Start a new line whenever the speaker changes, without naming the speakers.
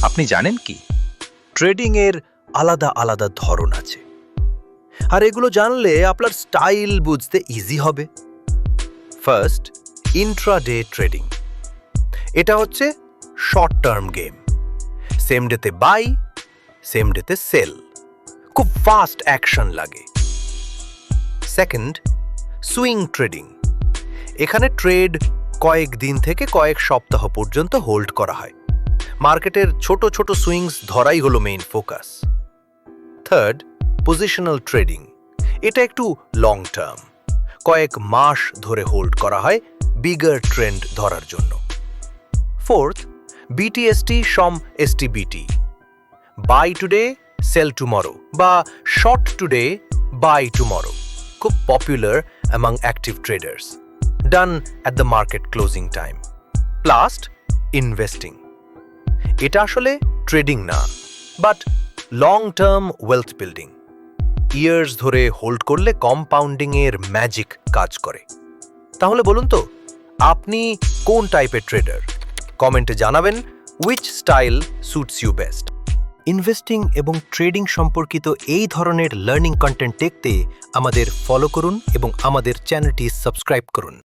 আপনি জানেন কি ট্রেডিং এর আলাদা আলাদা ধরন আছে, আর এগুলো জানলে আপনার স্টাইল বুঝতে ইজি হবে। First, intraday trading. এটা হচ্ছে শর্ট টার্ম গেম। সেম ডেতে বাই, সেম ডেতে সেল, খুব ফাস্ট অ্যাকশন লাগে। Second, swing trading. এখানে ট্রেড কয়েক দিন থেকে কয়েক সপ্তাহ পর্যন্ত হোল্ড করা হয়। মার্কেটের ছোট ছোট সুইংস ধরাই হলো main focus. Third, positional trading. এটা একটু লং টার্ম, কয়েক মাস ধরে হোল্ড করা হয় বিগার ট্রেন্ড ধরার জন্য। ফোর্থ, বিটিএসটি সম এসটিবিটি, বাই টুডে সেল টুমরো বা শর্ট টুডে বাই টুমরো, খুব popular among active traders, done at the market closing time. Last, investing. এটা আসলে ট্রেডিং না, but long term wealth building. Years ধরে হোল্ড করলে কম্পাউন্ডিং এর ম্যাজিক কাজ করে। তাহলে বলুন তো, আপনি কোন টাইপের ট্রেডার? কমেন্টে জানাবেন which style suits you best. Investing এবং ট্রেডিং সম্পর্কিত এই ধরনের লার্নিং কন্টেন্ট দেখতে আমাদের ফলো করুন এবং আমাদের চ্যানেলটি সাবস্ক্রাইব করুন।